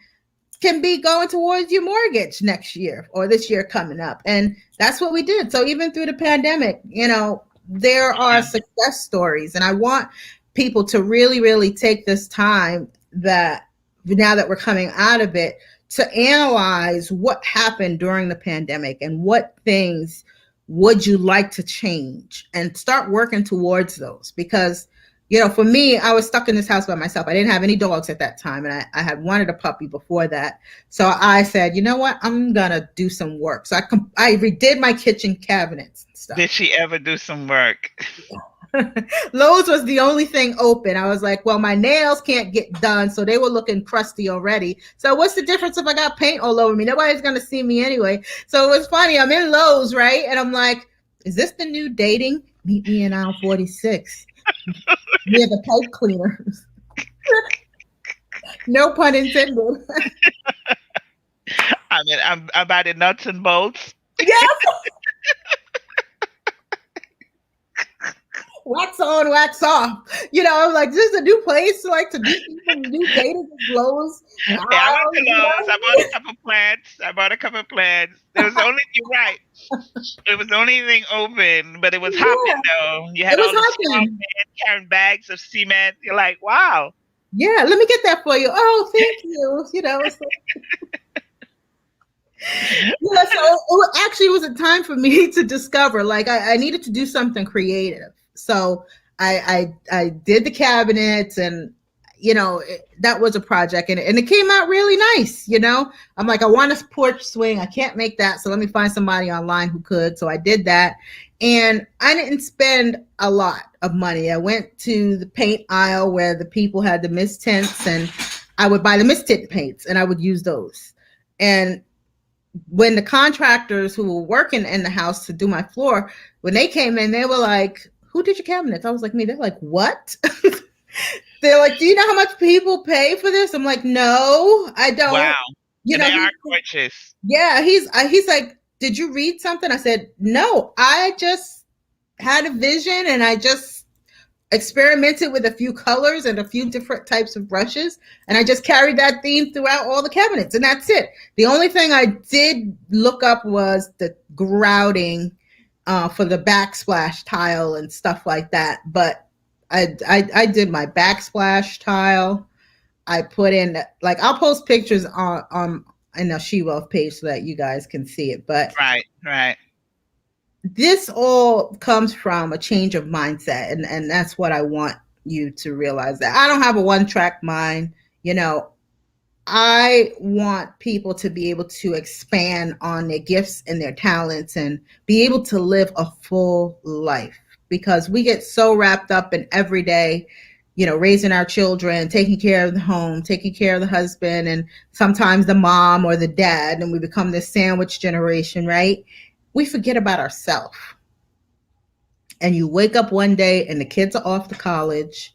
can be going towards your mortgage next year or this year coming up. And that's what we did. So even through the pandemic, you know, there are success stories, and I want people to really, really take this time that now that we're coming out of it to analyze what happened during the pandemic and what things would you like to change and start working towards those. Because, you know, for me, I was stuck in this house by myself. I didn't have any dogs at that time, and I had wanted a puppy before that. So I said, you know what, I'm going to do some work. So I redid my kitchen cabinets and stuff. Did she ever do some work? Lowe's was the only thing open. I was like, well, my nails can't get done, so they were looking crusty already. So what's the difference if I got paint all over me? Nobody's going to see me anyway. So it was funny. I'm in Lowe's, right? And I'm like, is this the new dating? Meet me in aisle 46. Near the pipe cleaners. No pun intended. I mean, I'm about the nuts and bolts. Yes. Wax on, wax off. You know, I'm like, this is a new place to do some new dating Lowe's. Yeah, I went to Lowe's. I bought a couple of plants. There was only, you're right. It was the only thing open, but it was hopping though. You had all the men carrying bags of cement. You're like, wow. Yeah, let me get that for you. Oh, thank you. You know, so. Yeah, so it was a time for me to discover, like, I needed to do something creative. So I did the cabinets, and, you know, that was a project, and it came out really nice. You know, I'm like, I want a porch swing. I can't make that. So let me find somebody online who could. So I did that, and I didn't spend a lot of money. I went to the paint aisle where the people had the mist tints, and I would buy the mist tint paints and I would use those. And when the contractors who were working in the house to do my floor, when they came in, they were like, who did your cabinets? I was like, me. They're like, what? They're like, "Do you know how much people pay for this?" I'm like, "No, I Wow. don't." You And know, they are gorgeous. yeah, he's like, "Did you read something?" I said, "No, I just had a vision and I just experimented with a few colors and a few different types of brushes, and I just carried that theme throughout all the cabinets, and that's it. The only thing I did look up was the grouting for the backsplash tile and stuff like that. But I did my backsplash tile. I put in, like, I'll post pictures on in the She Wealth page so that you guys can see it. But Right. this all comes from a change of mindset, and that's what I want you to realize, that I don't have a one track mind. You know, I want people to be able to expand on their gifts and their talents and be able to live a full life, because we get so wrapped up in every day, raising our children, taking care of the home, taking care of the husband, and sometimes the mom or the dad, and we become this sandwich generation, right? We forget about ourselves. And you wake up one day and the kids are off to college.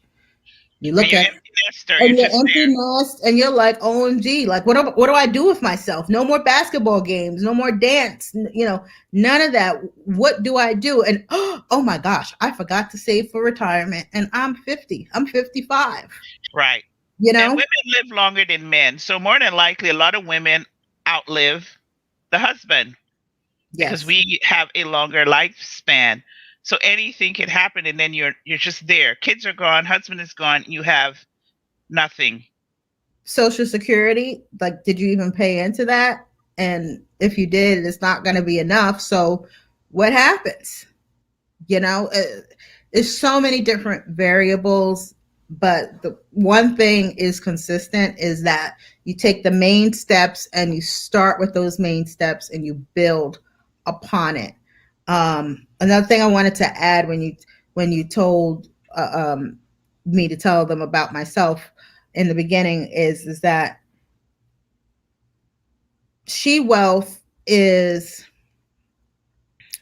You And look you're at, empty nester. You're and you're just empty there. nest, and you're like, OMG, like, what do I do with myself? No more basketball games, no more dance, none of that. What do I do? And oh my gosh, I forgot to save for retirement, and I'm 50. I'm 55. Right. You And know? women live longer than men. So more than likely, a lot of women outlive the husband because Yes. we have a longer lifespan. So anything can happen, and then you're just there. Kids are gone, husband is gone, you have nothing. Social Security, like, did you even pay into that? And if you did, it's not going to be enough. So what happens? There's so many different variables, but the one thing is consistent, is that you take the main steps and you start with those main steps and you build upon it. Another thing I wanted to add, when you told me to tell them about myself in the beginning, is that She Wealth is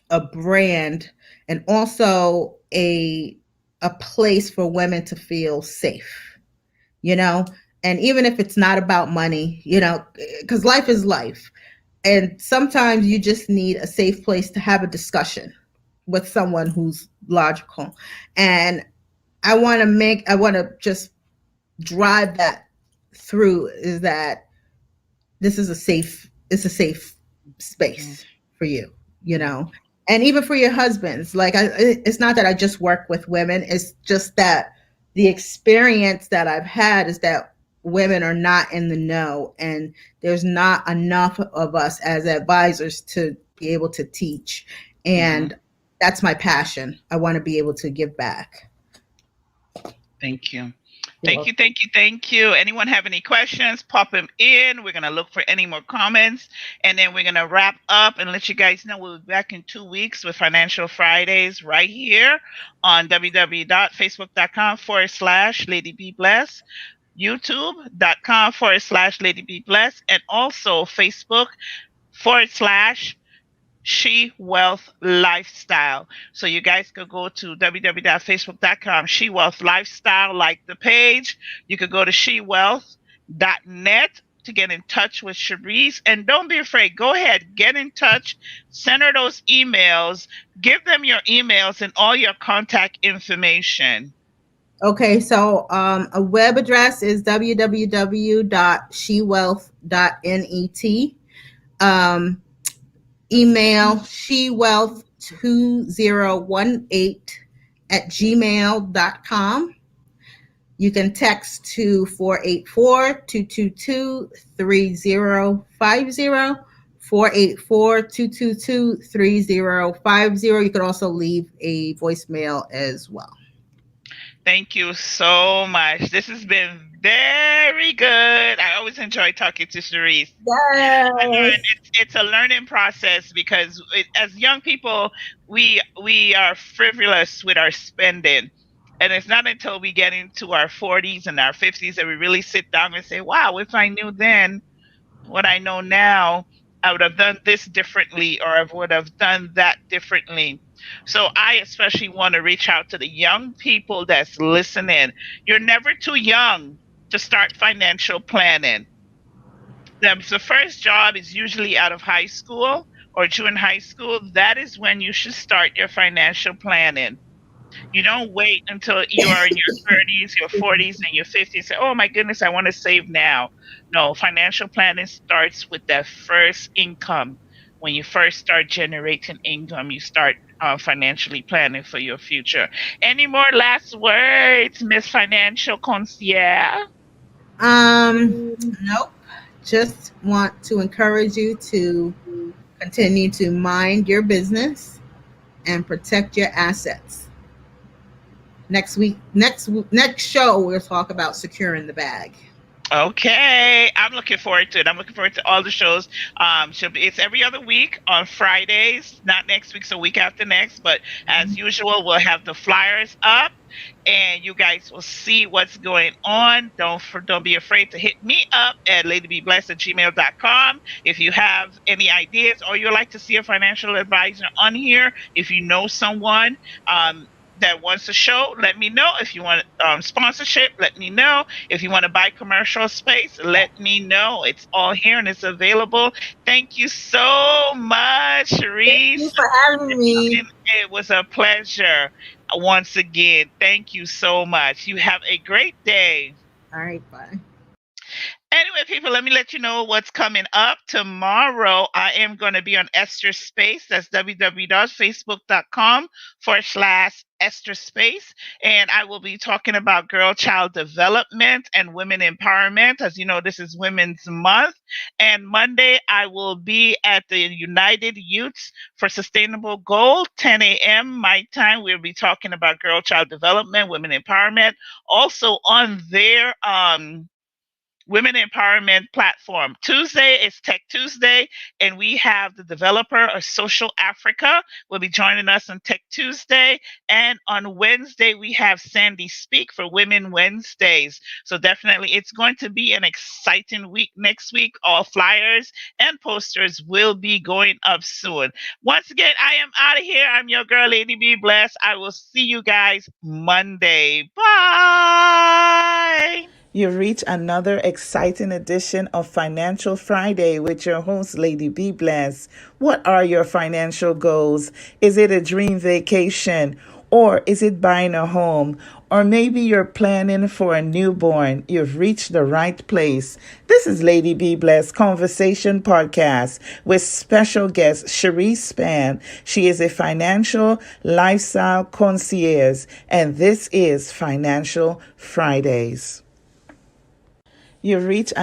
a brand, and also a place for women to feel safe, you know and even if it's not about money, because life is life, and sometimes you just need a safe place to have a discussion with someone who's logical. And I want to just drive that through, is that it's a safe Mhm. space for you, you know and even for your husbands. Like, it's not that I just work with women, it's just that the experience that I've had is that women are not in the know, and there's not enough of us as advisors to be able to teach. Mhm. And that's my passion. I want to be able to give back. Thank you. You're welcome. Thank you. Anyone have any questions? Pop them in. We're going to look for any more comments. And then we're going to wrap up and let you guys know we'll be back in 2 weeks with Financial Fridays right here on www.facebook.com/Lady Be Blessed, youtube.com/Lady Be Blessed, and also Facebook /. She Wealth Lifestyle. So you guys could go to www.facebook.com, She Wealth Lifestyle, like the page. You could go to shewealth.net to get in touch with Cherese. And don't be afraid. Go ahead, get in touch, send her those emails, give them your emails and all your contact information. Okay, so a web address is www.shewealth.net. Email shewealth2018 at gmail.com. You can text to 484-222-3050. 484-222-3050. You can also leave a voicemail as well. Thank you so much. This has been very good. I always enjoy talking to Cherese. I learn Yes. it's a learning process because as young people, we are frivolous with our spending, and it's not until we get into our 40s and our 50s that we really sit down and say, "Wow, if I knew then what I know now." I would have done this differently, or I would have done that differently. So I especially want to reach out to the young people that's listening. You're never too young to start financial planning. The first job is usually out of high school or during high school. That is when you should start your financial planning. You don't wait until you are in your 30s, your 40s, and your 50s. Say, oh my goodness, I want to save now. No, financial planning starts with that first income. When you first start generating income, you start financially planning for your future. Any more last words, Miss Financial Concierge? Nope. Just want to encourage you to continue to mind your business and protect your assets. Next show, we'll talk about securing the bag. Okay, I'm looking forward to it. I'm looking forward to all the shows. It's every other week on Fridays, not next week, so week after next. But as usual, we'll have the flyers up, and you guys will see what's going on. Don't be afraid to hit me up at ladybeblessed@gmail.com if you have any ideas, or you'd like to see a financial advisor on here. If you know someone that wants a show, let me know. If you want sponsorship, let me know. If you want to buy commercial space, let me know. It's all here and it's available. Thank you so much, Thank Cherese. you for having me. It was a pleasure once again. Thank you so much. You have a great day. All right, bye. Anyway, people, let me let you know what's coming up. Tomorrow, I am going to be on Esther Space. That's www.facebook.com/Esther Space. And I will be talking about girl child development and women empowerment. As you know, this is Women's Month. And Monday, I will be at the United Youths for Sustainable Gold, 10 a.m. my time. We'll be talking about girl child development, women empowerment. Also on their Women Empowerment Platform. Tuesday is Tech Tuesday, and we have the developer of Social Africa will be joining us on Tech Tuesday. And on Wednesday, we have Sandy Speak for Women Wednesdays. So definitely, it's going to be an exciting week next week. All flyers and posters will be going up soon. Once again, I am out of here. I'm your girl, Lady Be Blessed. I will see you guys Monday. Bye. You've reached another exciting edition of Financial Friday with your host, Lady Be Blessed. What are your financial goals? Is it a dream vacation? Or is it buying a home? Or maybe you're planning for a newborn. You've reached the right place. This is Lady Be Blessed Conversation Podcast with special guest Cherese. She is a financial lifestyle concierge, and this is Financial Fridays. You've reached